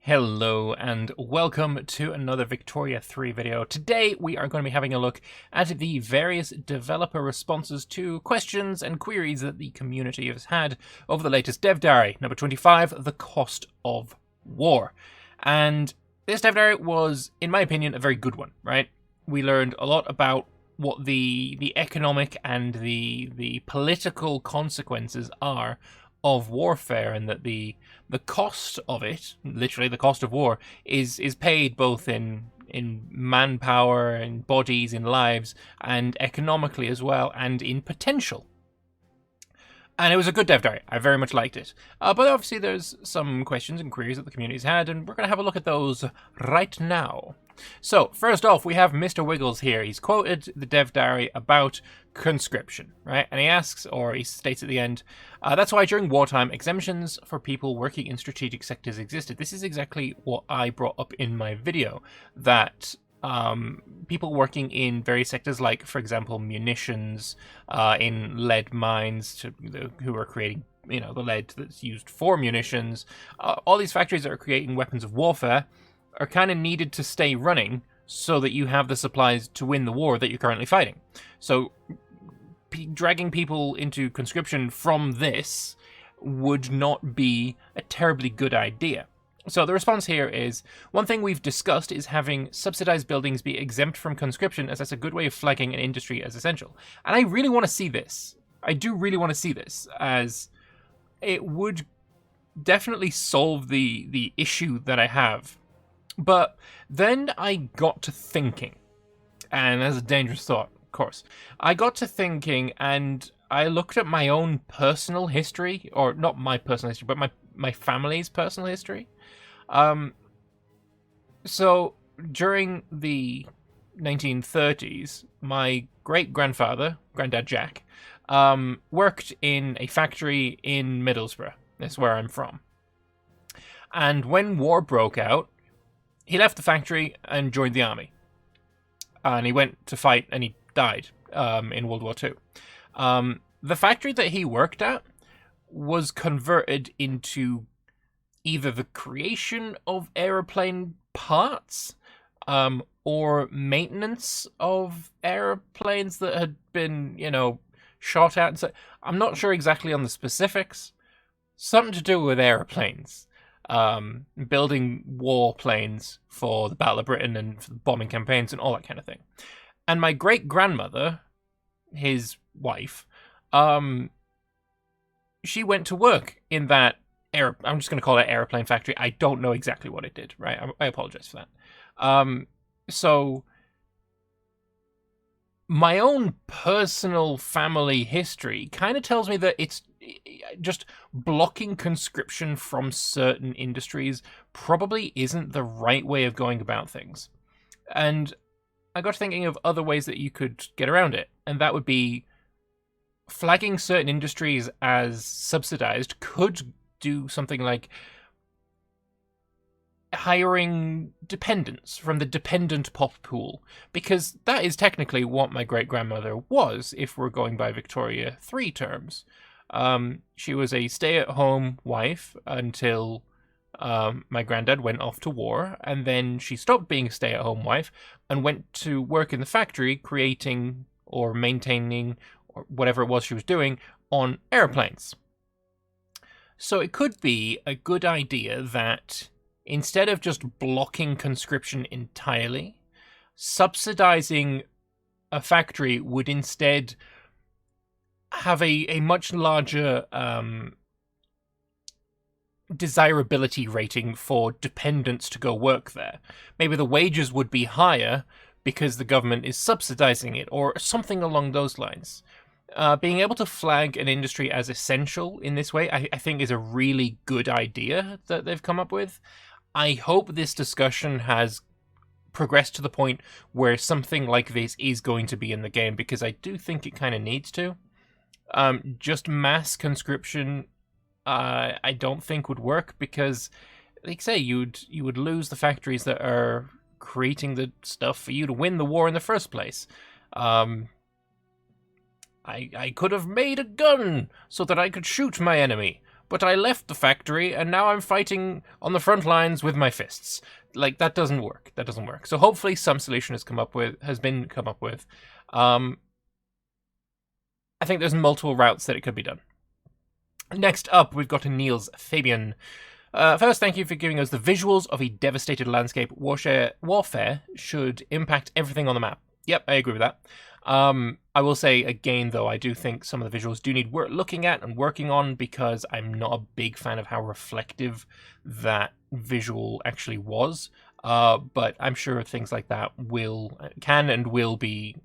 Hello and welcome to another Victoria 3 video. Today we are going to be having a look at the various developer responses to questions and queries that the community has had over the latest dev diary, number 25, the cost of war. And this dev diary was, in my opinion, a very good one, right? We learned a lot about what the economic and the political consequences are of warfare, and that the cost of it, literally the cost of war, is paid both in manpower, in bodies, in lives, and economically as well, and in potential. And it was a good dev diary. I very much liked it. But obviously there's some questions and queries that the community's had, and we're going to have a look at those right now. So, first off, we have Mr. Wiggles here. He's quoted the dev diary about conscription, right? And he asks, or he states at the end, that's why during wartime, exemptions for people working in strategic sectors existed. This is exactly what I brought up in my video, that people working in various sectors, like, for example, munitions, in lead mines, who are creating, the lead that's used for munitions, all these factories that are creating weapons of warfare are kind of needed to stay running so that you have the supplies to win the war that you're currently fighting. So dragging people into conscription from this would not be a terribly good idea. So the response here is, one thing we've discussed is having subsidized buildings be exempt from conscription, as that's a good way of flagging an industry as essential. And I really want to see this. I do really want to see this, as it would definitely solve the issue that I have. But then I got to thinking, and that's a dangerous thought, of course. I got to thinking, and I looked at my own personal history, or not my personal history, but my family's personal history. So during the 1930s, my great-grandfather, Granddad Jack, worked in a factory in Middlesbrough. That's where I'm from. And when war broke out, he left the factory and joined the army. And he went to fight, and he died in World War II. The factory that he worked at was converted into either the creation of aeroplane parts, or maintenance of aeroplanes that had been, shot at. And so I'm not sure exactly on the specifics. Something to do with aeroplanes. Building warplanes for the Battle of Britain and for the bombing campaigns and all that kind of thing. And my great-grandmother, his wife, she went to work in that I'm just going to call it airplane factory. I don't know exactly what it did, right? I apologize for that. So my own personal family history kind of tells me that it's just blocking conscription from certain industries probably isn't the right way of going about things. And I got thinking of other ways that you could get around it, and that would be flagging certain industries as subsidized could do something like hiring dependents from the dependent pop pool, because that is technically what my great-grandmother was, if we're going by Victoria 3 terms. She was a stay-at-home wife until my granddad went off to war, and then she stopped being a stay-at-home wife and went to work in the factory creating or maintaining or whatever it was she was doing on airplanes. So it could be a good idea that instead of just blocking conscription entirely, subsidizing a factory would instead have a much larger desirability rating for dependents to go work there. Maybe the wages would be higher because the government is subsidizing it, or something along those lines. Being able to flag an industry as essential in this way, I think, is a really good idea that they've come up with. I hope this discussion has progressed to the point where something like this is going to be in the game, because I do think it kind of needs to. Just mass conscription, I don't think would work, because, like I say, you would lose the factories that are creating the stuff for you to win the war in the first place. I could have made a gun so that I could shoot my enemy, but I left the factory and now I'm fighting on the front lines with my fists. Like, that doesn't work. That doesn't work. So hopefully some solution has been come up with. I think there's multiple routes that it could be done. Next up, we've got a Niels Fabian. First, thank you for giving us the visuals of a devastated landscape. Warfare should impact everything on the map. Yep, I agree with that. I will say again, though, I do think some of the visuals do need work looking at and working on, because I'm not a big fan of how reflective that visual actually was. But I'm sure things like that can and will be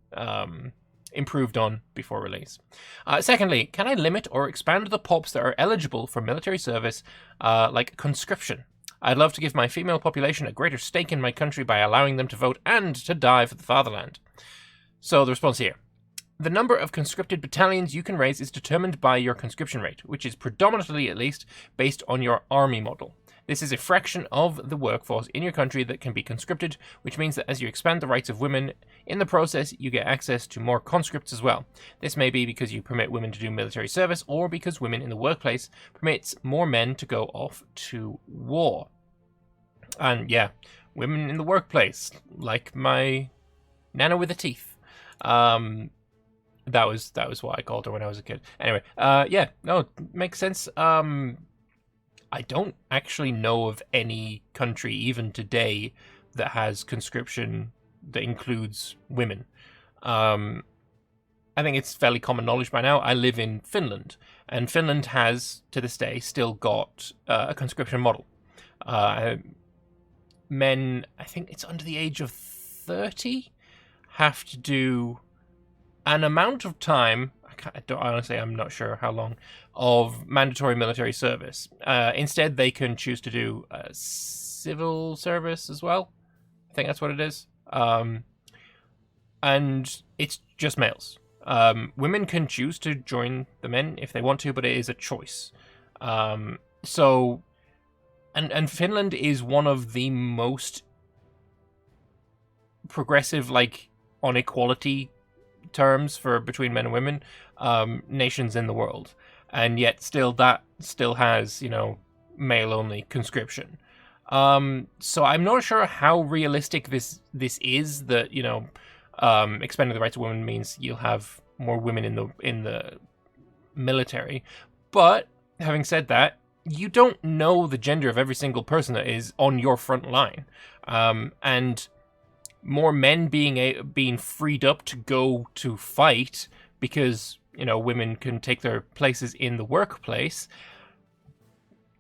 improved on before release. Secondly, can I limit or expand the pops that are eligible for military service, like conscription? I'd love to give my female population a greater stake in my country by allowing them to vote and to die for the fatherland. So the response here. The number of conscripted battalions you can raise is determined by your conscription rate, which is predominantly, at least, based on your army model. This is a fraction of the workforce in your country that can be conscripted, which means that as you expand the rights of women, in the process you get access to more conscripts as well. This may be because you permit women to do military service, or because women in the workplace permits more men to go off to war. And yeah, women in the workplace, like my Nana with the teeth. That was what I called her when I was a kid. Anyway, yeah, no, makes sense. I don't actually know of any country, even today, that has conscription that includes women. I think it's fairly common knowledge by now. I live in Finland, and Finland has, to this day, still got a conscription model. Men, I think it's under the age of 30, have to do an amount of time, honestly, I'm not sure how long, of mandatory military service. Instead, they can choose to do civil service as well. I think that's what it is. And it's just males. Women can choose to join the men if they want to, but it is a choice. So, and Finland is one of the most progressive, like, on equality terms for between men and women nations in the world, and yet still has, you know, male only conscription. So I'm not sure how realistic this is, that, you know, expanding the rights of women means you'll have more women in the military. But having said that, you don't know the gender of every single person that is on your front line, and more men being freed up to go to fight because, you know, women can take their places in the workplace.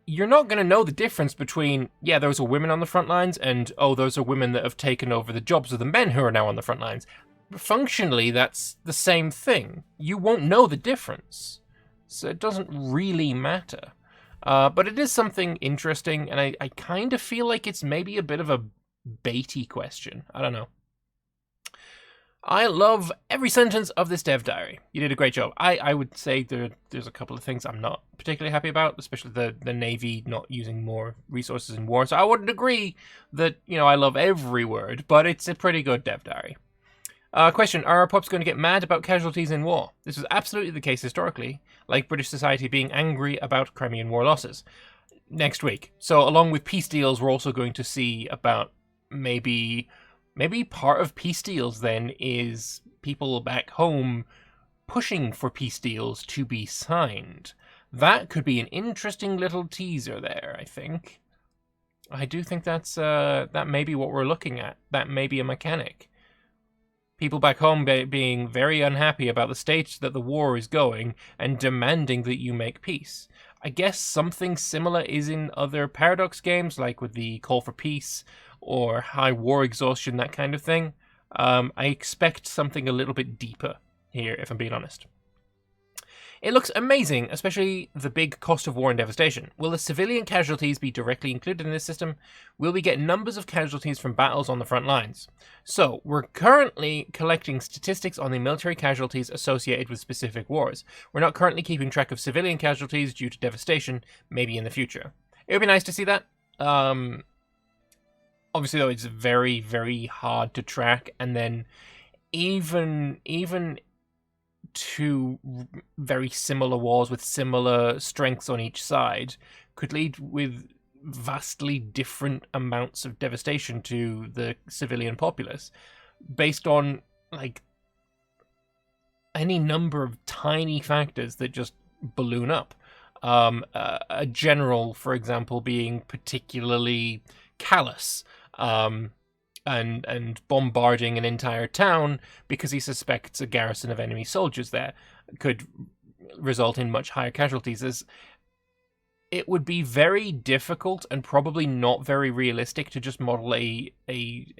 You're not going to know the difference between, yeah, those are women on the front lines, and, oh, those are women that have taken over the jobs of the men who are now on the front lines. Functionally, that's the same thing. You won't know the difference. So it doesn't really matter. But it is something interesting, and I kind of feel like it's maybe a bit of a baity question. I don't know. I love every sentence of this dev diary. You did a great job. I would say there's a couple of things I'm not particularly happy about, especially the Navy not using more resources in war. So I wouldn't agree that, you know, I love every word, but it's a pretty good dev diary. Question, are our pups going to get mad about casualties in war? This was absolutely the case historically, like British society being angry about Crimean War losses. Next week. So along with peace deals, we're also going to see about maybe part of peace deals then is people back home pushing for peace deals to be signed. That could be an interesting little teaser there, I think. I do think that may be what we're looking at. That may be a mechanic. People back home being very unhappy about the state that the war is going and demanding that you make peace. I guess something similar is in other Paradox games, like with the Call for Peace or High War Exhaustion, that kind of thing. I expect something a little bit deeper here, if I'm being honest. It looks amazing, especially the big cost of war and devastation. Will the civilian casualties be directly included in this system? Will we get numbers of casualties from battles on the front lines? So, we're currently collecting statistics on the military casualties associated with specific wars. We're not currently keeping track of civilian casualties due to devastation, maybe in the future. It would be nice to see that. Obviously, though, it's very, very hard to track, and then even two very similar wars with similar strengths on each side could lead with vastly different amounts of devastation to the civilian populace based on like any number of tiny factors that just balloon up. A general, for example, being particularly callous and bombarding an entire town because he suspects a garrison of enemy soldiers there could result in much higher casualties. As it would be very difficult and probably not very realistic to just model a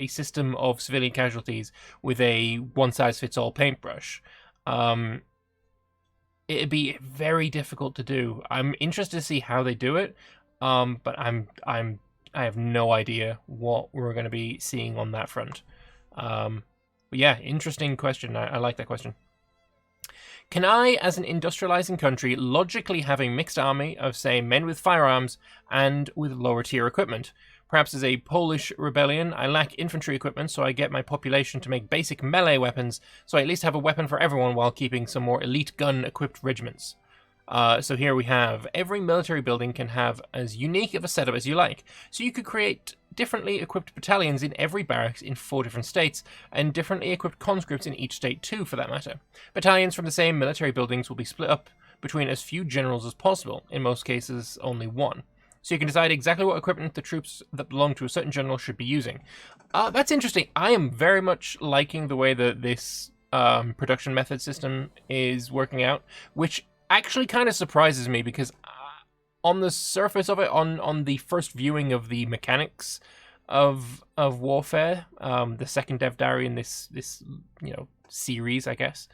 system of civilian casualties with a one-size-fits-all paintbrush. It'd be very difficult to do. I'm interested to see how they do it, but I have no idea what we're going to be seeing on that front. But yeah, interesting question. I like that question. Can I, as an industrializing country, logically have a mixed army of, say, men with firearms and with lower tier equipment? Perhaps as a Polish rebellion, I lack infantry equipment, so I get my population to make basic melee weapons, so I at least have a weapon for everyone while keeping some more elite gun-equipped regiments. So here we have, every military building can have as unique of a setup as you like. So you could create differently equipped battalions in every barracks in 4 different states, and differently equipped conscripts in each state too, for that matter. Battalions from the same military buildings will be split up between as few generals as possible, in most cases only one. So you can decide exactly what equipment the troops that belong to a certain general should be using. That's interesting. I am very much liking the way that this production method system is working out, which actually kind of surprises me because on the surface of it, on the first viewing of the mechanics of warfare, the second dev diary in this series, I guess,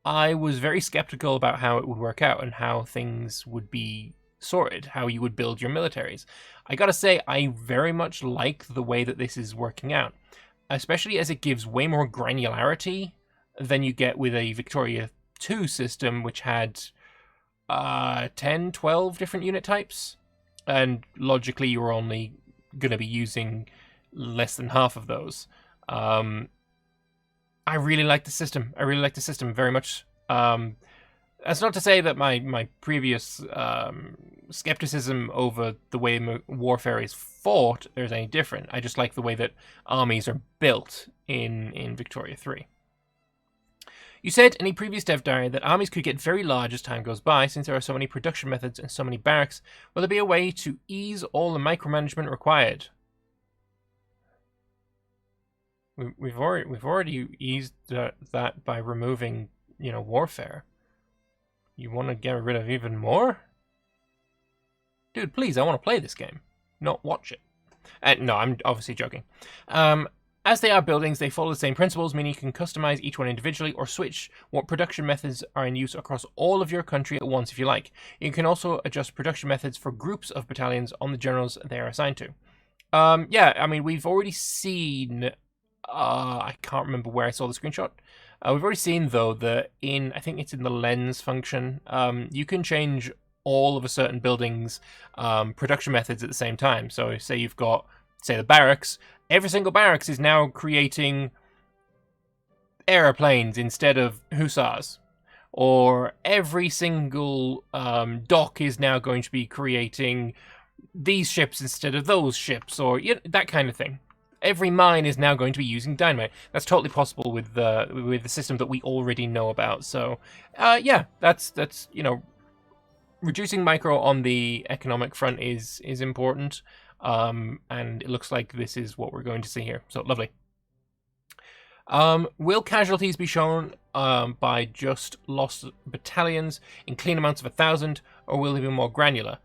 I was very skeptical about how it would work out and how things would be sorted, how you would build your militaries. I gotta say, I very much like the way that this is working out, especially as it gives way more granularity than you get with a Victoria 2 system, which had 10, 12 different unit types, and logically you're only going to be using less than half of those. I really like the system. I really like the system very much. That's not to say that my previous skepticism over the way warfare is fought is any different. I just like the way that armies are built in Victoria 3. You said in a previous dev diary that armies could get very large as time goes by, since there are so many production methods and so many barracks. Will there be a way to ease all the micromanagement required? We've already eased that by removing, warfare. You want to get rid of even more? Dude, please, I want to play this game, not watch it. No, I'm obviously joking. As they are buildings, they follow the same principles, meaning you can customize each one individually or switch what production methods are in use across all of your country at once if you like. You can also adjust production methods for groups of battalions on the generals they are assigned to. Yeah, I mean, we've already seen... I can't remember where I saw the screenshot. We've already seen, though, that I think it's in the lens function, you can change all of a certain building's production methods at the same time. So say you've got, the barracks. Every single barracks is now creating airplanes instead of hussars. Or every single dock is now going to be creating these ships instead of those ships, or that kind of thing. Every mine is now going to be using dynamite. That's totally possible with the system that we already know about. So, yeah, that's reducing micro on the economic front is important. And it looks like this is what we're going to see here. So, lovely. Will casualties be shown by just lost battalions in clean amounts of 1,000, or will they be more granular?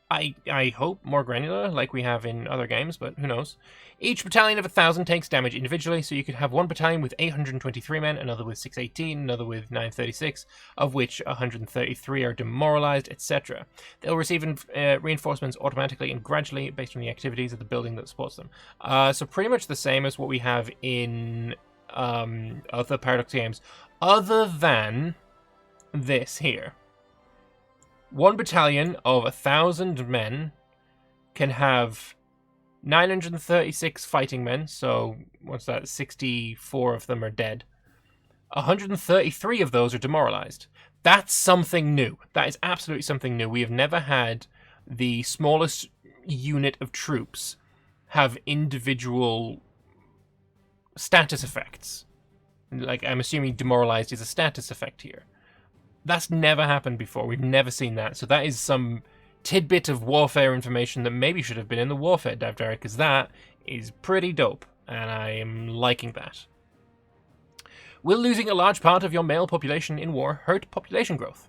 I hope more granular, like we have in other games, but who knows. Each battalion of 1,000 takes damage individually, so you could have one battalion with 823 men, another with 618, another with 936, of which 133 are demoralized, etc. They'll receive reinforcements automatically and gradually based on the activities of the building that supports them. So pretty much the same as what we have in other Paradox games, other than this here. One battalion of 1,000 men can have 936 fighting men, so what's that, 64 of them are dead. 133 of those are demoralized. That's something new. That is absolutely something new. We have never had the smallest unit of troops have individual status effects. Like, I'm assuming demoralized is a status effect here. That's never happened before. We've never seen that. So that is some tidbit of warfare information that maybe should have been in the warfare dev diary, because that is pretty dope, and I am liking that. Will losing a large part of your male population in war hurt population growth?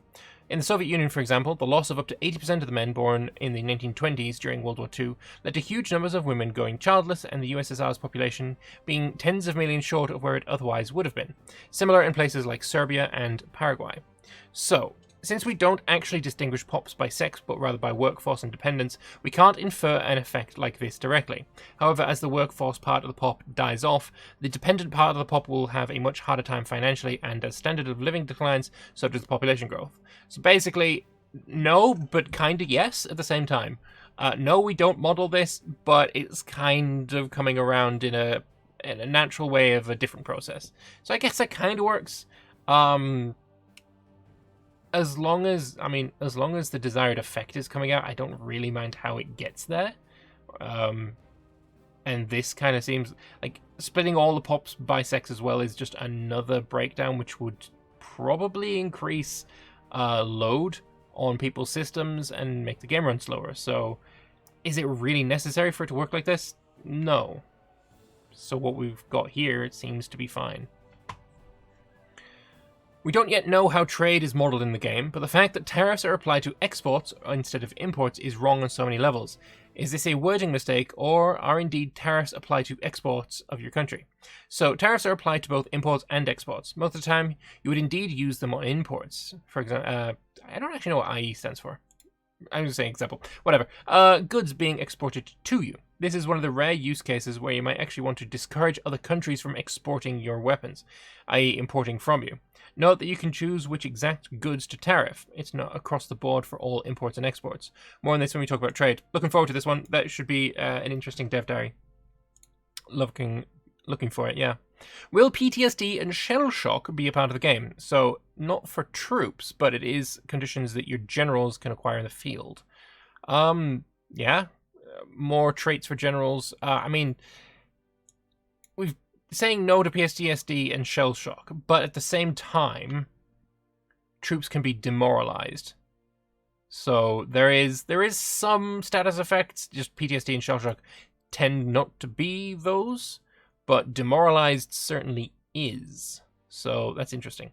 In the Soviet Union, for example, the loss of up to 80% of the men born in the 1920s during World War II led to huge numbers of women going childless and the USSR's population being tens of millions short of where it otherwise would have been. Similar in places like Serbia and Paraguay. So, since we don't actually distinguish pops by sex, but rather by workforce and dependence, we can't infer an effect like this directly. However, as the workforce part of the pop dies off, the dependent part of the pop will have a much harder time financially, and as standard of living declines, so does the population growth. So basically, no, but kinda yes at the same time. No, we don't model this, but it's kind of coming around in a natural way of a different process. So I guess that kind of works. As long as the desired effect is coming out, I don't really mind how it gets there. And this kind of seems like splitting all the pops by sex as well is just another breakdown, which would probably increase load on people's systems and make the game run slower. So is it really necessary for it to work like this? No. So what we've got here, it seems to be fine. We don't yet know how trade is modeled in the game, but the fact that tariffs are applied to exports instead of imports is wrong on so many levels. Is this a wording mistake, or are indeed tariffs applied to exports of your country? So tariffs are applied to both imports and exports. Most of the time, you would indeed use them on imports. For example, I don't actually know what IE stands for. I'm just saying example. Whatever. Goods being exported to you. This is one of the rare use cases where you might actually want to discourage other countries from exporting your weapons, i.e. importing from you. Note that you can choose which exact goods to tariff. It's not across the board for all imports and exports. More on this when we talk about trade. Looking forward to this one. That should be an interesting dev diary. Looking for it, yeah. Will PTSD and shell shock be a part of the game? So, not for troops, but it is conditions that your generals can acquire in the field. Yeah. More traits for generals. We've saying no to PTSD and shell shock, but at the same time, troops can be demoralized. So there is some status effects. Just PTSD and shell shock tend not to be those, but demoralized certainly is. So that's interesting.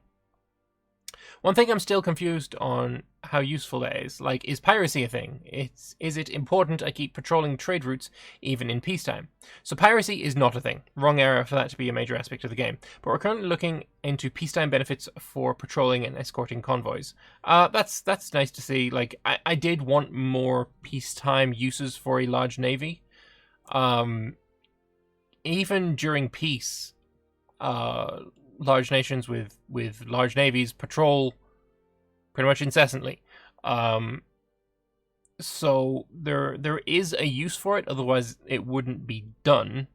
One thing I'm still confused on how useful that is. Like, is piracy a thing? Is it important I keep patrolling trade routes even in peacetime? So piracy is not a thing. Wrong era for that to be a major aspect of the game. But we're currently looking into peacetime benefits for patrolling and escorting convoys. That's nice to see. Like, I did want more peacetime uses for a large navy. Even during peace, large nations with large navies patrol pretty much incessantly. So there is a use for it, otherwise it wouldn't be done.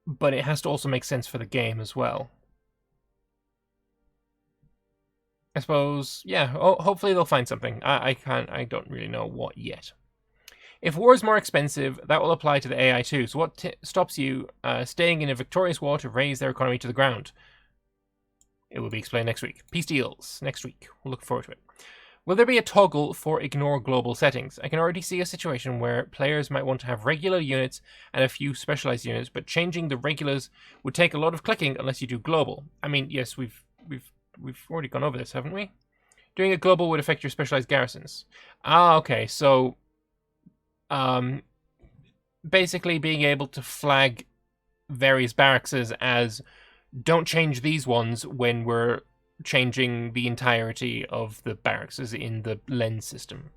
But it has to also make sense for the game as well. I suppose, yeah, hopefully they'll find something. I don't really know what yet. If war is more expensive, that will apply to the AI too. So what stops you staying in a victorious war to raise their economy to the ground? It will be explained next week. Peace deals next week. We'll look forward to it. Will there be a toggle for ignore global settings? I can already see a situation where players might want to have regular units and a few specialized units, but changing the regulars would take a lot of clicking unless you do global. I mean, yes, we've already gone over this, haven't we? Doing a global would affect your specialized garrisons. Okay, so basically being able to flag various barracks as don't change these ones when we're changing the entirety of the barracks in the lens system.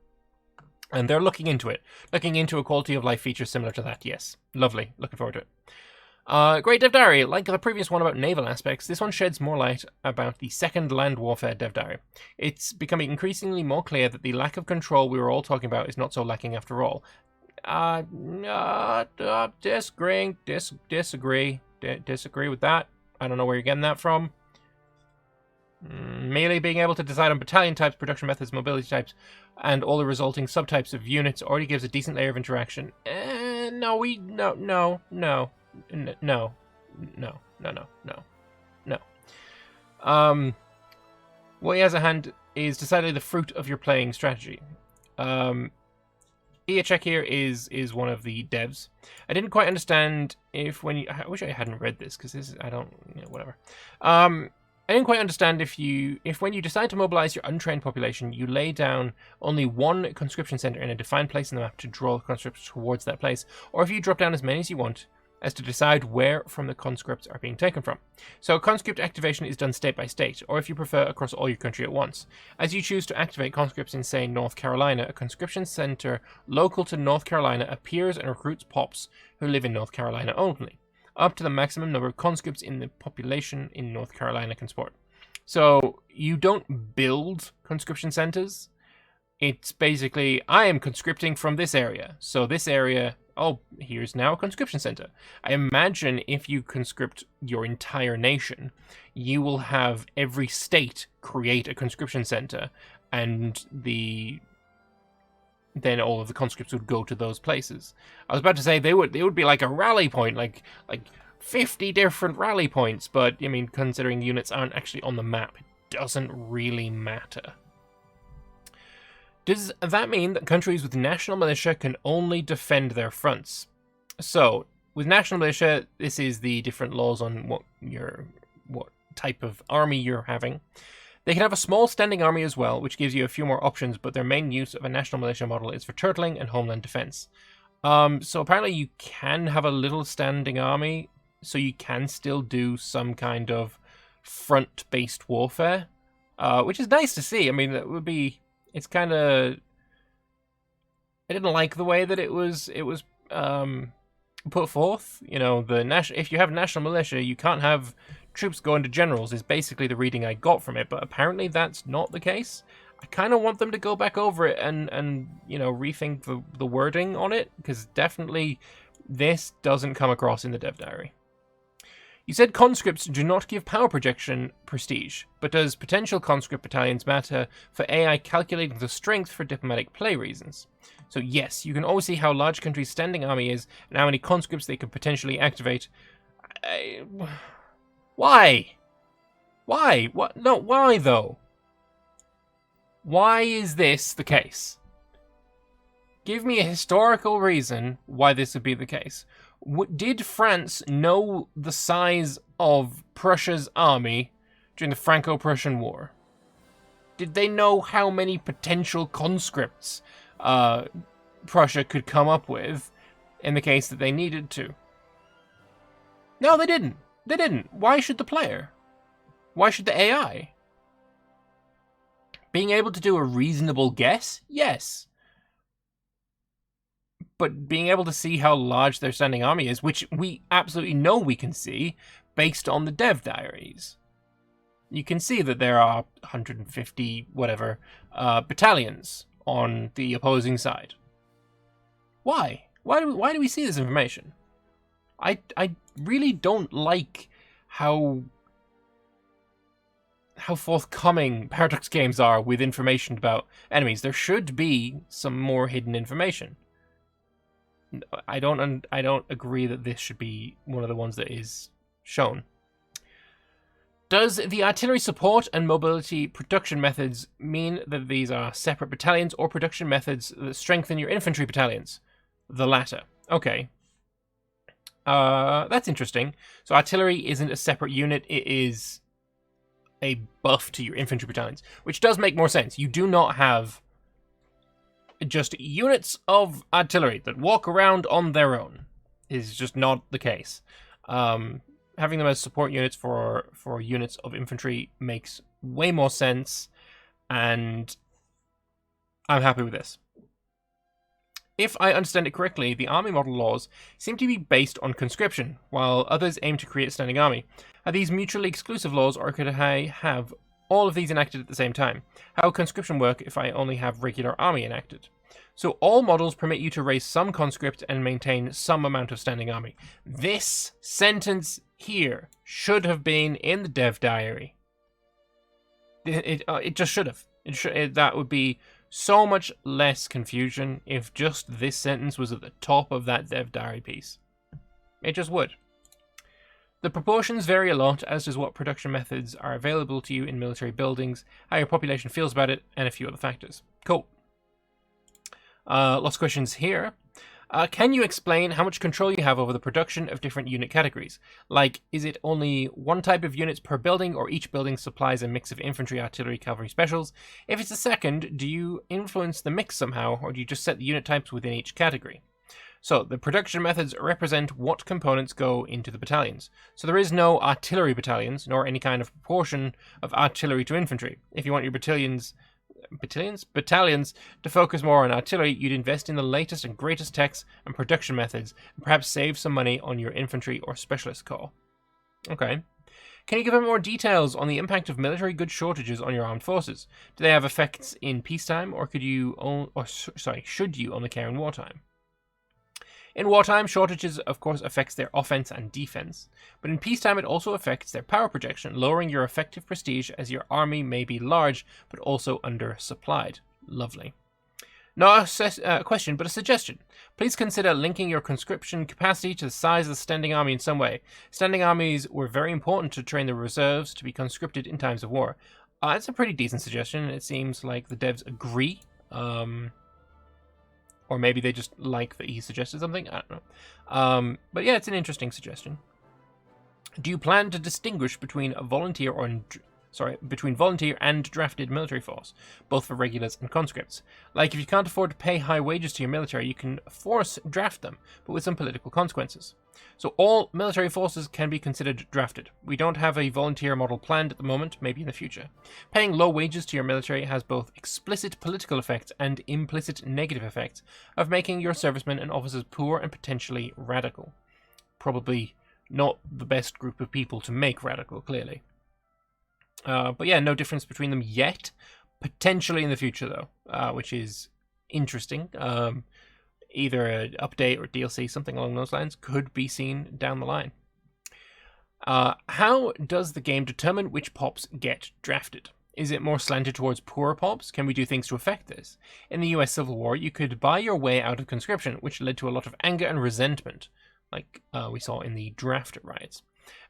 And they're looking into it. Looking into a quality of life feature similar to that, yes. Lovely. Looking forward to it. Great dev diary. Like the previous one about naval aspects, this one sheds more light about the second land warfare dev diary. It's becoming increasingly more clear that the lack of control we were all talking about is not so lacking after all. Disagree. Disagree with that. I don't know where you're getting that from. Merely being able to decide on battalion types, production methods, mobility types, and all the resulting subtypes of units already gives a decent layer of interaction. No. What he has at hand is decidedly the fruit of your playing strategy. EHEC here is one of the devs. I didn't quite understand if when you... I wish I hadn't read this, because this is... I don't... You know, whatever. I didn't quite understand if when you decide to mobilize your untrained population, you lay down only one conscription center in a defined place in the map to draw conscripts towards that place, or if you drop down as many as you want as to decide where from the conscripts are being taken from. So conscript activation is done state by state, or if you prefer, across all your country at once. As you choose to activate conscripts in, say, North Carolina, a conscription center local to North Carolina appears and recruits pops who live in North Carolina only, up to the maximum number of conscripts in the population in North Carolina can support. So you don't build conscription centers. It's basically, I am conscripting from this area. So this area, oh, here's now a conscription center. I imagine if you conscript your entire nation, you will have every state create a conscription center, and then all of the conscripts would go to those places. I was about to say it would be like a rally point, like 50 different rally points, but I mean, considering units aren't actually on the map, it doesn't really matter. Does that mean that countries with national militia can only defend their fronts? So, with national militia, this is the different laws on what type of army you're having. They can have a small standing army as well, which gives you a few more options, but their main use of a national militia model is for turtling and homeland defense. So apparently you can have a little standing army, so you can still do some kind of front-based warfare, which is nice to see. I mean, it's kind of... I didn't like the way that it was put forth. You know, if you have national militia, you can't have troops going to generals, is basically the reading I got from it, but apparently that's not the case. I kind of want them to go back over it and you know, rethink the wording on it, because definitely this doesn't come across in the dev diary. You said conscripts do not give power projection prestige, but does potential conscript battalions matter for AI calculating the strength for diplomatic play reasons? So yes, you can always see how large a country's standing army is and how many conscripts they could potentially activate. Why? Why? What? No, why though? Why is this the case? Give me a historical reason why this would be the case. Did France know the size of Prussia's army during the Franco-Prussian War? Did they know how many potential conscripts Prussia could come up with in the case that they needed to? No, they didn't. They didn't. Why should the player? Why should the AI? Being able to do a reasonable guess? Yes. But being able to see how large their standing army is, which we absolutely know we can see based on the dev diaries. You can see that there are 150, whatever, battalions on the opposing side. Why? Why do we see this information? I really don't like how forthcoming Paradox games are with information about enemies. There should be some more hidden information. I don't agree that this should be one of the ones that is shown. Does the artillery support and mobility production methods mean that these are separate battalions or production methods that strengthen your infantry battalions? The latter. Okay. That's interesting. So artillery isn't a separate unit, it is a buff to your infantry battalions, which does make more sense. You do not have just units of artillery that walk around on their own. Is just not the case. Having them as support units for units of infantry makes way more sense, and I'm happy with this. If I understand it correctly, the army model laws seem to be based on conscription, while others aim to create a standing army. Are these mutually exclusive laws, or could I have all of these enacted at the same time? How would conscription work if I only have regular army enacted? So all models permit you to raise some conscript and maintain some amount of standing army. This sentence here should have been in the dev diary. It just should have. That would be so much less confusion if just this sentence was at the top of that dev diary piece. It just would. The proportions vary a lot, as does what production methods are available to you in military buildings, how your population feels about it, and a few other factors. Cool. Lots of questions here. Can you explain how much control you have over the production of different unit categories? Like, is it only one type of units per building, or each building supplies a mix of infantry, artillery, cavalry, specials? If it's the second, do you influence the mix somehow, or do you just set the unit types within each category? So, the production methods represent what components go into the battalions. So there is no artillery battalions, nor any kind of proportion of artillery to infantry. If you want your battalions to focus more on artillery, you'd invest in the latest and greatest techs and production methods, and perhaps save some money on your infantry or specialist corps. Okay. Can you give more details on the impact of military goods shortages on your armed forces? Do they have effects in peacetime, or should you only care in wartime? In wartime, shortages, of course, affects their offense and defense, but in peacetime it also affects their power projection, lowering your effective prestige as your army may be large, but also undersupplied. Lovely. Not a question, but a suggestion. Please consider linking your conscription capacity to the size of the standing army in some way. Standing armies were very important to train the reserves to be conscripted in times of war. It's a pretty decent suggestion, and it seems like the devs agree. Or maybe they just like that he suggested something. I don't know. But yeah, it's an interesting suggestion. Do you plan to distinguish between between volunteer and drafted military force, both for regulars and conscripts? Like, if you can't afford to pay high wages to your military, you can force draft them, but with some political consequences. So all military forces can be considered drafted. We don't have a volunteer model planned at the moment, maybe in the future. Paying low wages to your military has both explicit political effects and implicit negative effects of making your servicemen and officers poor and potentially radical. Probably not the best group of people to make radical, clearly. But yeah, no difference between them yet. Potentially in the future, though, which is interesting. Either an update or DLC, something along those lines, could be seen down the line. How does the game determine which pops get drafted? Is it more slanted towards poorer pops? Can we do things to affect this? In the US Civil War, you could buy your way out of conscription, which led to a lot of anger and resentment, like we saw in the draft riots.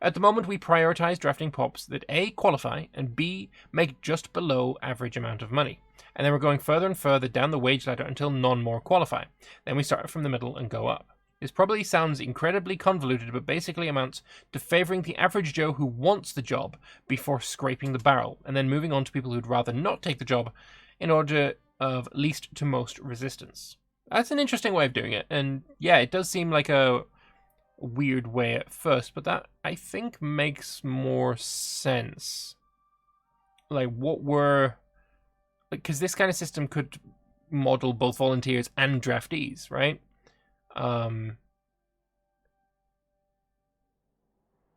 At the moment, we prioritize drafting pops that A, qualify, and B, make just below average amount of money. And then we're going further and further down the wage ladder until none more qualify. Then we start from the middle and go up. This probably sounds incredibly convoluted, but basically amounts to favoring the average Joe who wants the job before scraping the barrel, and then moving on to people who'd rather not take the job in order of least to most resistance. That's an interesting way of doing it, and yeah, it does seem like a weird way at first, but that, I think, makes more sense. Like, because this kind of system could model both volunteers and draftees, right?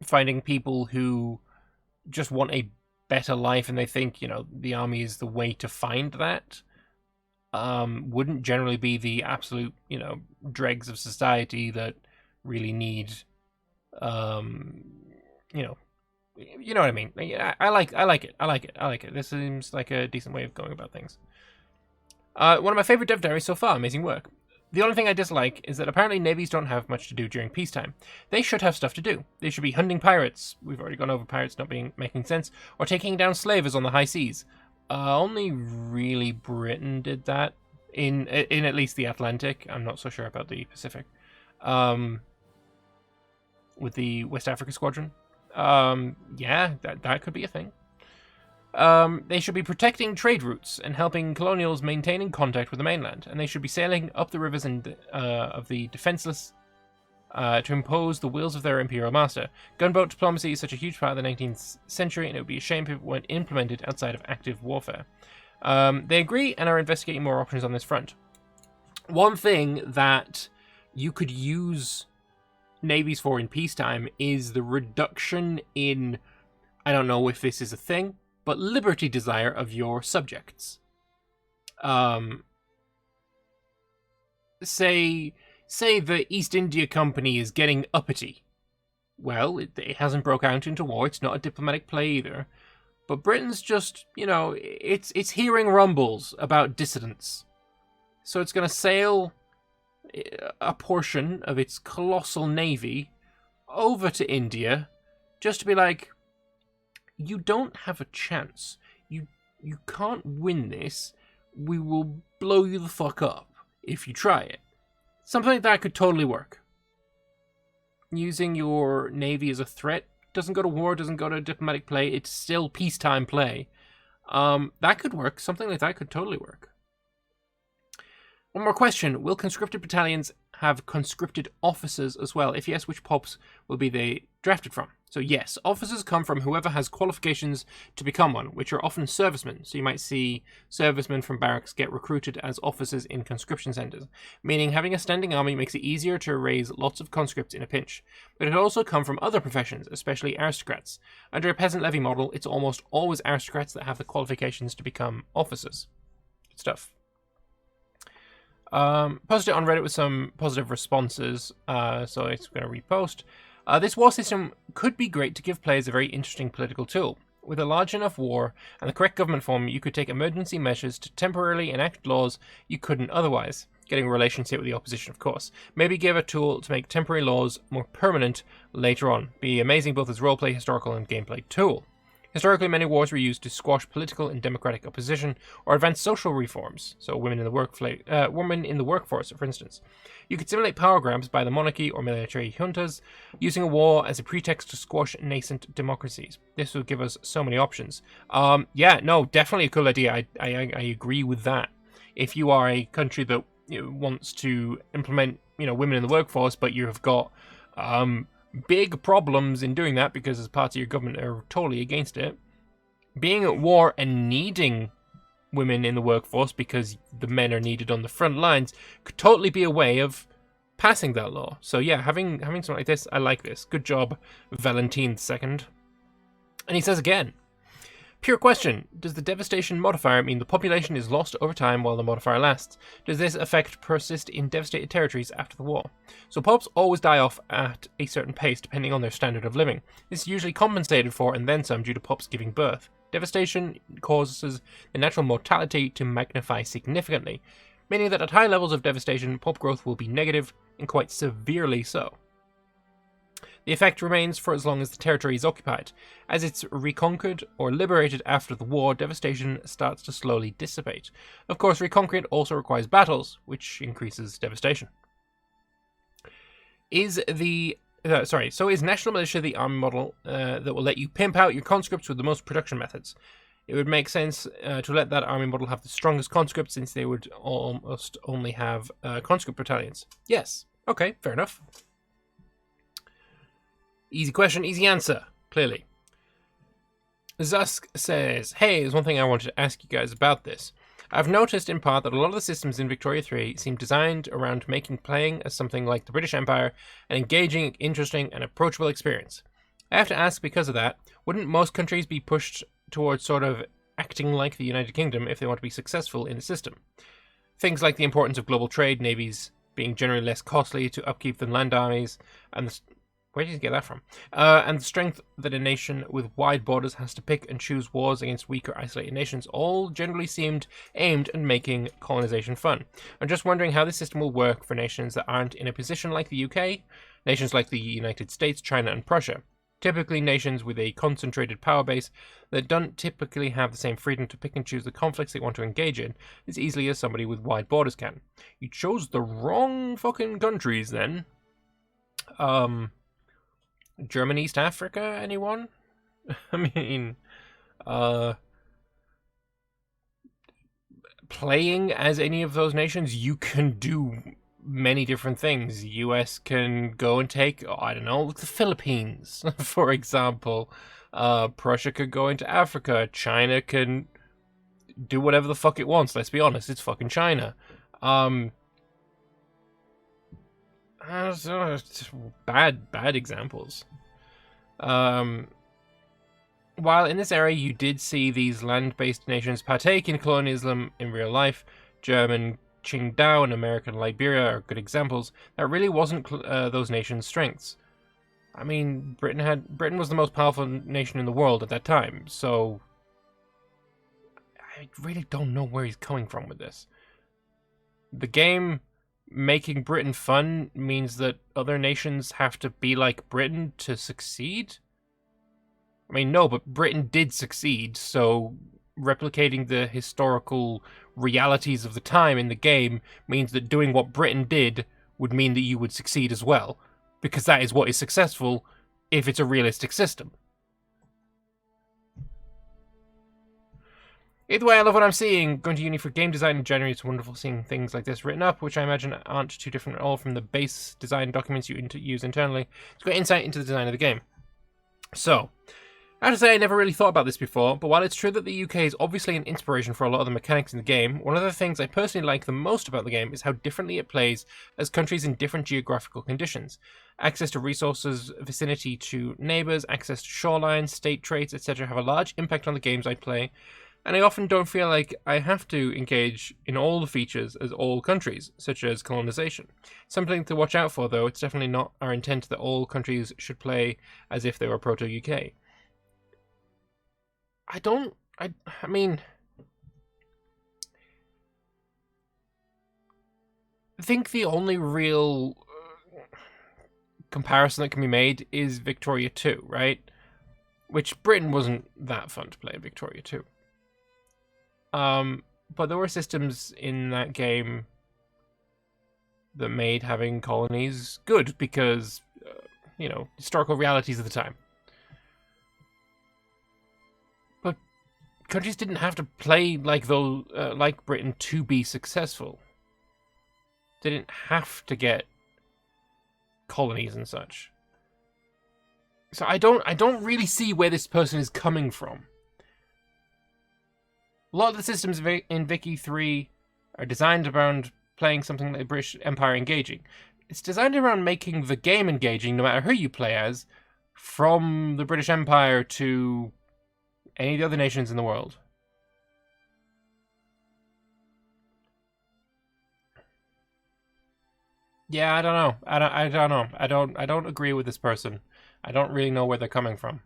Finding people who just want a better life and they think, the army is the way to find that, wouldn't generally be the absolute, dregs of society that really need, you know what I mean. I like it. This seems like a decent way of going about things. One of my favorite dev diaries so far. Amazing work. The only thing I dislike is that apparently navies don't have much to do during peacetime. They should have stuff to do. They should be hunting pirates. We've already gone over pirates not making sense, or taking down slavers on the high seas. Only really Britain did that in at least the Atlantic. I'm not so sure about the Pacific. With the West Africa Squadron. Yeah, that could be a thing. They should be protecting trade routes and helping colonials maintaining contact with the mainland, and they should be sailing up the rivers of the defenseless to impose the wills of their imperial master. Gunboat diplomacy is such a huge part of the 19th century, and it would be a shame if it weren't implemented outside of active warfare. They agree and are investigating more options on this front. One thing that you could use navies for in peacetime is the reduction in, I don't know if this is a thing, but liberty desire of your subjects. say the East India Company is getting uppity. Well, it hasn't broke out into war. It's not a diplomatic play either. But Britain's just, it's hearing rumbles about dissidents. So it's going to sail a portion of its colossal navy over to India just to be like, you don't have a chance. You can't win this. We will blow you the fuck up if you try it. Something like that could totally work. Using your navy as a threat doesn't go to war, doesn't go to diplomatic play. It's still peacetime play. That could work. Something like that could totally work. One more question. Will conscripted battalions have conscripted officers as well? If yes, which pops will be they drafted from? So yes, officers come from whoever has qualifications to become one, which are often servicemen. So you might see servicemen from barracks get recruited as officers in conscription centres, meaning having a standing army makes it easier to raise lots of conscripts in a pinch. But it could also come from other professions, especially aristocrats. Under a peasant levy model, it's almost always aristocrats that have the qualifications to become officers. Good stuff. Posted it on Reddit with some positive responses, so it's going to repost. This war system could be great to give players a very interesting political tool. With a large enough war and the correct government form, you could take emergency measures to temporarily enact laws you couldn't otherwise. Getting a relationship with the opposition, of course. Maybe give a tool to make temporary laws more permanent later on. Be amazing both as roleplay, historical, and gameplay tool. Historically, many wars were used to squash political and democratic opposition or advance social reforms, so women in the workforce, for instance. You could simulate power grabs by the monarchy or military juntas, using a war as a pretext to squash nascent democracies. This would give us so many options. Yeah, no, definitely a cool idea. I agree with that. If you are a country that wants to implement women in the workforce, but you have got big problems in doing that because as parts of your government are totally against it, being at war and needing women in the workforce because the men are needed on the front lines could totally be a way of passing that law. So yeah, having something like this, I like this. Good job, Valentine II. And he says again, pure question, does the devastation modifier mean the population is lost over time while the modifier lasts? Does this effect persist in devastated territories after the war? So pops always die off at a certain pace depending on their standard of living. This is usually compensated for and then some due to pops giving birth. Devastation causes the natural mortality to magnify significantly, meaning that at high levels of devastation, pop growth will be negative and quite severely so. The effect remains for as long as the territory is occupied. As it's reconquered or liberated after the war, devastation starts to slowly dissipate. Of course, reconquering also requires battles, which increases devastation. Is National Militia the army model that will let you pimp out your conscripts with the most production methods? It would make sense to let that army model have the strongest conscripts since they would almost only have conscript battalions. Yes. Okay, fair enough. Easy question, easy answer, clearly. Zusk says, hey, there's one thing I wanted to ask you guys about this. I've noticed in part that a lot of the systems in Victoria 3 seem designed around making playing as something like the British Empire an engaging, interesting, and approachable experience. I have to ask because of that, wouldn't most countries be pushed towards sort of acting like the United Kingdom if they want to be successful in the system? Things like the importance of global trade, navies being generally less costly to upkeep than land armies, and where did you get that from? And the strength that a nation with wide borders has to pick and choose wars against weaker isolated nations all generally seemed aimed at making colonization fun. I'm just wondering how this system will work for nations that aren't in a position like the UK, nations like the United States, China and Prussia. Typically nations with a concentrated power base that don't typically have the same freedom to pick and choose the conflicts they want to engage in as easily as somebody with wide borders can. You chose the wrong fucking countries then. German East Africa, anyone? I mean, playing as any of those nations, you can do many different things. The US can go and take, I don't know, the Philippines, for example. Prussia could go into Africa. China can do whatever the fuck it wants. Let's be honest, it's fucking China. Bad examples. While in this area you did see these land-based nations partake in colonialism in real life, German, Qingdao and American Liberia are good examples. That really wasn't those nations' strengths. I mean, Britain was the most powerful nation in the world at that time, so I really don't know where he's coming from with this. The game making Britain fun means that other nations have to be like Britain to succeed? I mean, no, but Britain did succeed, so replicating the historical realities of the time in the game means that doing what Britain did would mean that you would succeed as well, because that is what is successful if it's a realistic system. Either way, I love what I'm seeing. Going to uni for game design in January, it's wonderful seeing things like this written up, which I imagine aren't too different at all from the base design documents you use internally. It's got insight into the design of the game. So, I have to say I never really thought about this before, but while it's true that the UK is obviously an inspiration for a lot of the mechanics in the game, one of the things I personally like the most about the game is how differently it plays as countries in different geographical conditions. Access to resources, vicinity to neighbours, access to shorelines, state traits, etc. have a large impact on the games I play, and I often don't feel like I have to engage in all the features as all countries, such as colonization. Something to watch out for, though. It's definitely not our intent that all countries should play as if they were proto-UK. I mean, I think the only real comparison that can be made is Victoria 2, right? Which Britain wasn't that fun to play in Victoria 2. But there were systems in that game that made having colonies good because, historical realities of the time. But countries didn't have to play like Britain to be successful. They didn't have to get colonies and such. So I don't really see where this person is coming from. A lot of the systems in Vicky 3 are designed around playing something like the British Empire engaging. It's designed around making the game engaging no matter who you play as, from the British Empire to any of the other nations in the world. Yeah, I don't know. I don't know. I don't agree with this person. I don't really know where they're coming from.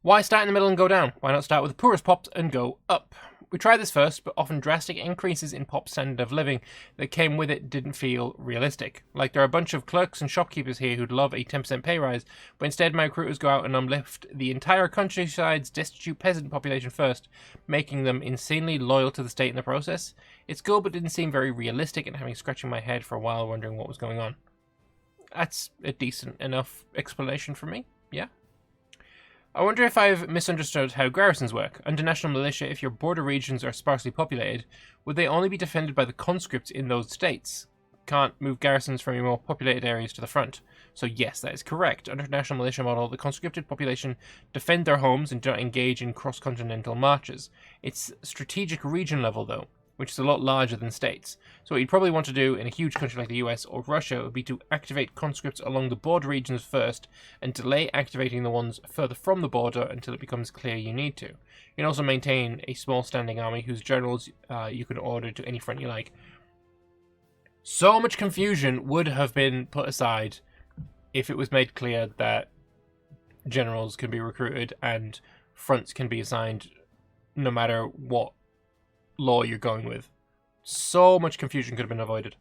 Why start in the middle and go down? Why not start with the poorest pops and go up? We tried this first, but often drastic increases in pop standard of living that came with it didn't feel realistic. Like there are a bunch of clerks and shopkeepers here who'd love a 10% pay rise, but instead my recruiters go out and uplift the entire countryside's destitute peasant population first, making them insanely loyal to the state in the process. It's cool, but didn't seem very realistic, and having scratching my head for a while wondering what was going on. That's a decent enough explanation for me, yeah? I wonder if I've misunderstood how garrisons work. Under national militia, if your border regions are sparsely populated, would they only be defended by the conscripts in those states? Can't move garrisons from your more populated areas to the front. So yes, that is correct. Under national militia model, the conscripted population defend their homes and don't engage in cross-continental marches. It's strategic region level though, which is a lot larger than states. So what you'd probably want to do in a huge country like the US or Russia would be to activate conscripts along the border regions first and delay activating the ones further from the border until it becomes clear you need to. You can also maintain a small standing army whose generals you can order to any front you like. So much confusion would have been put aside if it was made clear that generals can be recruited and fronts can be assigned no matter what law you're going with. So much confusion could have been avoided.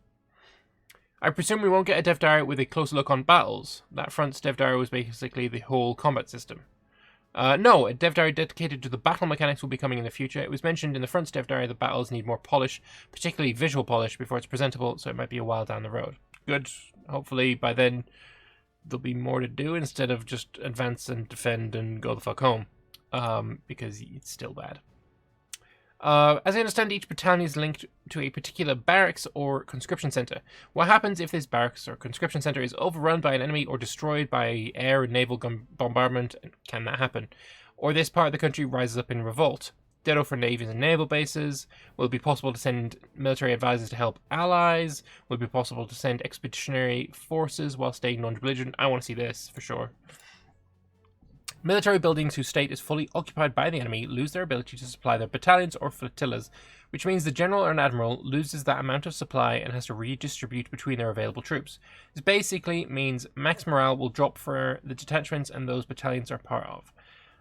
I presume we won't get a dev diary with a closer look on battles. That front's dev diary was basically the whole combat system. No, a dev diary dedicated to the battle mechanics will be coming in the future. It was mentioned in the front's dev diary that battles need more polish, particularly visual polish, before it's presentable, so it might be a while down the road. Good. Hopefully by then there'll be more to do instead of just advance and defend and go the fuck home. Because it's still bad. As I understand, each battalion is linked to a particular barracks or conscription center. What happens if this barracks or conscription center is overrun by an enemy or destroyed by air and naval bombardment? Can that happen? Or this part of the country rises up in revolt? Ditto for navies and naval bases. Will it be possible to send military advisors to help allies? Will it be possible to send expeditionary forces while staying non-belligerent? I want to see this for sure. Military buildings whose state is fully occupied by the enemy lose their ability to supply their battalions or flotillas, which means the general or an admiral loses that amount of supply and has to redistribute between their available troops. This basically means max morale will drop for the detachments and those battalions are part of.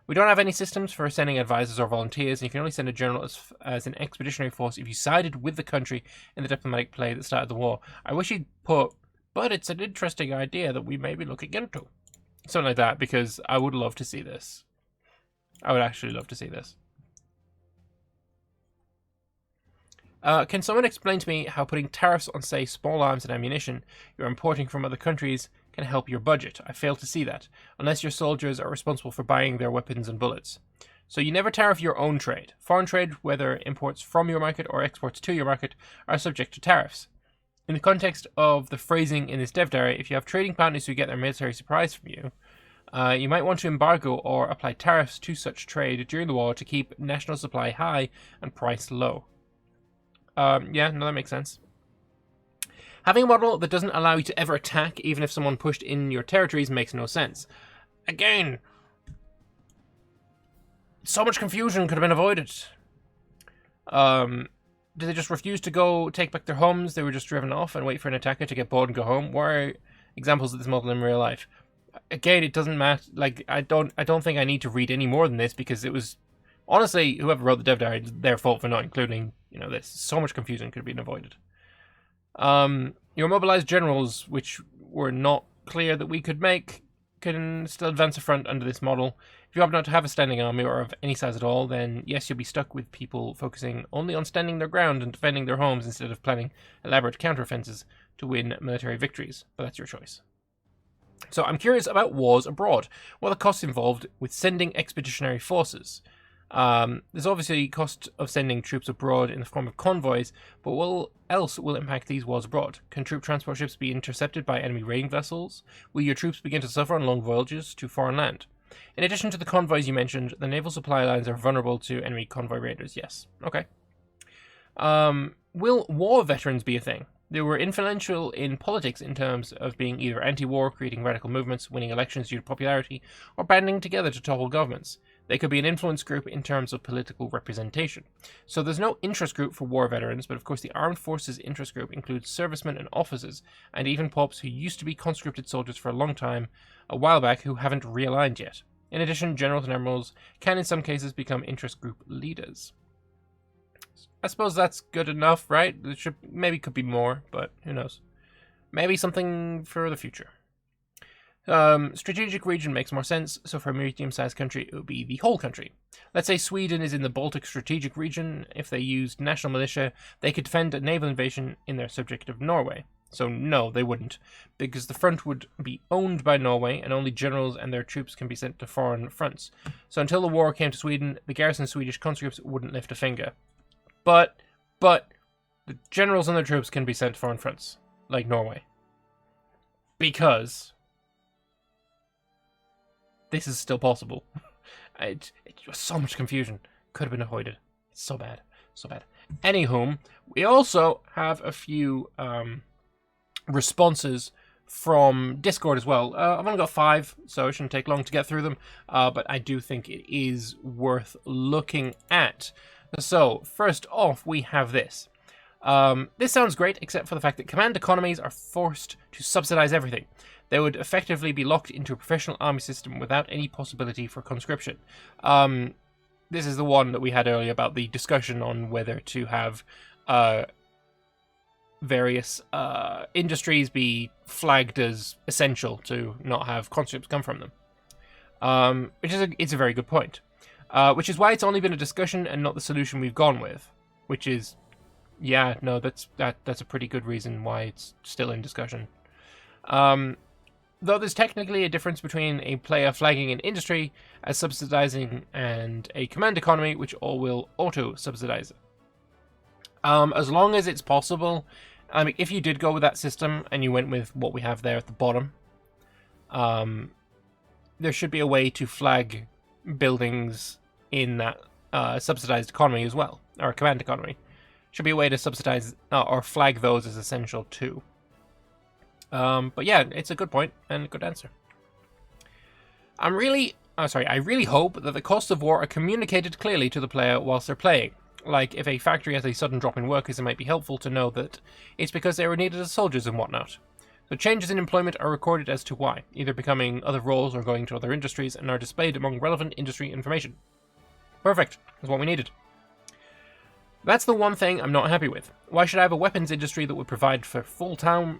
We don't have any systems for sending advisors or volunteers, and you can only send a general as an expeditionary force if you sided with the country in the diplomatic play that started the war. I wish he'd put, but it's an interesting idea that we may be looking into. Something like that, because I would love to see this. I would actually love to see this. Can someone explain to me how putting tariffs on, say, small arms and ammunition you're importing from other countries can help your budget? I fail to see that, unless your soldiers are responsible for buying their weapons and bullets. So you never tariff your own trade. Foreign trade, whether imports from your market or exports to your market, are subject to tariffs. In the context of the phrasing in this dev diary, if you have trading partners who get their military supplies from you, you might want to embargo or apply tariffs to such trade during the war to keep national supply high and price low. Yeah, no, that makes sense. Having a model that doesn't allow you to ever attack, even if someone pushed in your territories, makes no sense. Again, so much confusion could have been avoided. Did they just refuse to go take back their homes? They were just driven off and wait for an attacker to get bored and go home? What are examples of this model in real life? Again, it doesn't matter. Like, I don't think I need to read any more than this, because it was honestly whoever wrote the dev diary, their fault for not including, you know, this. So much confusion could have been avoided. Your mobilized generals, which were not clear that we could make, can still advance the front under this model. If you happen not to have a standing army or of any size at all, then yes, you'll be stuck with people focusing only on standing their ground and defending their homes instead of planning elaborate counteroffenses to win military victories. But that's your choice. So I'm curious about wars abroad. What are the costs involved with sending expeditionary forces? There's obviously cost of sending troops abroad in the form of convoys, but what else will impact these wars abroad? Can troop transport ships be intercepted by enemy raiding vessels? Will your troops begin to suffer on long voyages to foreign land? In addition to the convoys you mentioned, the naval supply lines are vulnerable to enemy convoy raiders. Yes. Okay. Will war veterans be a thing? They were influential in politics in terms of being either anti-war, creating radical movements, winning elections due to popularity, or banding together to topple governments. They could be an influence group in terms of political representation. So there's no interest group for war veterans, but of course the armed forces interest group includes servicemen and officers, and even pops who used to be conscripted soldiers for a long time, a while back, who haven't realigned yet. In addition, generals and admirals can in some cases become interest group leaders. I suppose that's good enough, right? It maybe could be more, but who knows. Maybe something for the future. Strategic region makes more sense, so for a medium-sized country, it would be the whole country. Let's say Sweden is in the Baltic strategic region. If they used national militia, they could defend a naval invasion in their subject of Norway. So no, they wouldn't, because the front would be owned by Norway, and only generals and their troops can be sent to foreign fronts. So until the war came to Sweden, the garrison Swedish conscripts wouldn't lift a finger. But the generals and their troops can be sent to foreign fronts, like Norway. Because this is still possible. It was so much confusion. Could have been avoided. It's so bad. So bad. Anywho, we also have a few responses from Discord as well. I've only got 5, so it shouldn't take long to get through them. But I do think it is worth looking at. So, first off, we have this. This sounds great, except for the fact that command economies are forced to subsidize everything. They would effectively be locked into a professional army system without any possibility for conscription. This is the one that we had earlier about the discussion on whether to have various industries be flagged as essential to not have conscripts come from them. It's a very good point. Which is why it's only been a discussion and not the solution we've gone with. Which is, yeah, no, that's a pretty good reason why it's still in discussion. Though there's technically a difference between a player flagging an industry as subsidizing and a command economy, which all will auto-subsidize it. As long as it's possible, I mean, if you did go with that system and you went with what we have there at the bottom, there should be a way to flag buildings in that subsidized economy as well, or command economy. Should be a way to subsidize or flag those as essential too. But yeah, it's a good point and a good answer. I'm really I really hope that the costs of war are communicated clearly to the player whilst they're playing. Like, if a factory has a sudden drop in workers, it might be helpful to know that it's because they were needed as soldiers and whatnot. So changes in employment are recorded as to why, either becoming other roles or going to other industries, and are displayed among relevant industry information. Perfect. That's what we needed. That's the one thing I'm not happy with. Why should I have a weapons industry that would provide for full-time,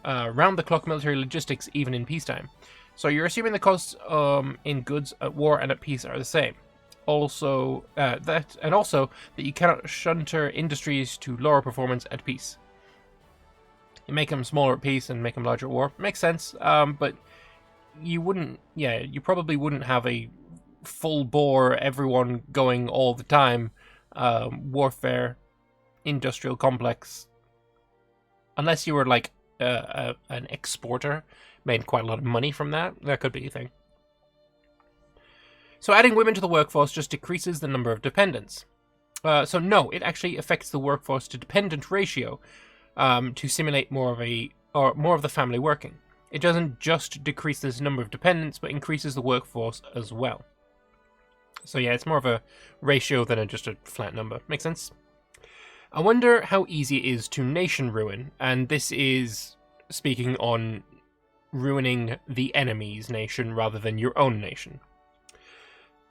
round-the-clock military logistics even in peacetime? So you're assuming the costs in goods at war and at peace are the same. Also, that you cannot shunter industries to lower performance at peace. You make them smaller at peace and make them larger at war. Makes sense, but you wouldn't. Yeah, you probably wouldn't have a full-bore, everyone going all the time warfare industrial complex, unless you were like an exporter, made quite a lot of money from that. That could be a thing. So adding women to the workforce just decreases the number of dependents. So no, it actually affects the workforce to dependent ratio to simulate more of the family working. It doesn't just decrease this number of dependents, but increases the workforce as well. So yeah, it's more of a ratio than just a flat number. Makes sense? I wonder how easy it is to nation ruin, and this is speaking on ruining the enemy's nation rather than your own nation.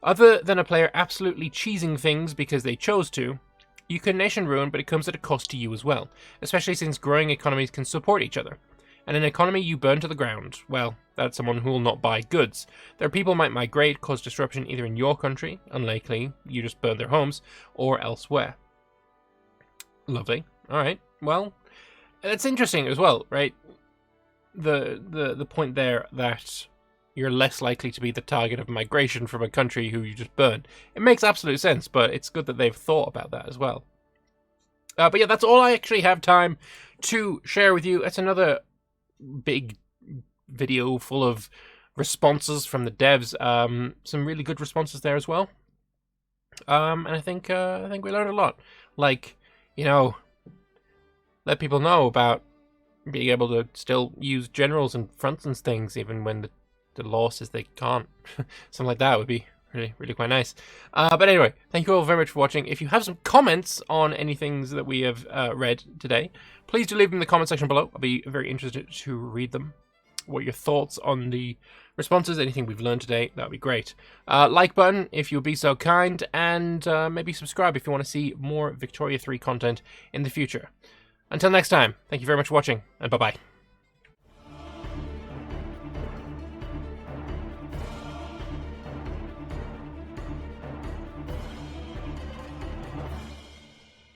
Other than a player absolutely cheesing things because they chose to, you can nation ruin, but it comes at a cost to you as well, especially since growing economies can support each other. And an economy you burn to the ground, well, that's someone who will not buy goods. Their people might migrate, cause disruption either in your country, unlikely, you just burn their homes, or elsewhere. Lovely. Alright, well, that's interesting as well, right? The point there that you're less likely to be the target of migration from a country who you just burn. It makes absolute sense, but it's good that they've thought about that as well. But yeah, that's all I actually have time to share with you. It's another big video full of responses from the devs. Some really good responses there as well. And I think we learned a lot. Like, let people know about being able to still use generals and fronts and things, even when the law says they can't. Something like that would be really, really quite nice. But anyway, thank you all very much for watching. If you have some comments on any things that we have read today, please do leave them in the comment section below. I'll be very interested to read them. What your thoughts on the responses, anything we've learned today, that would be great. Like button if you'll be so kind, and maybe subscribe if you want to see more Victoria 3 content in the future. Until next time, thank you very much for watching, and bye-bye.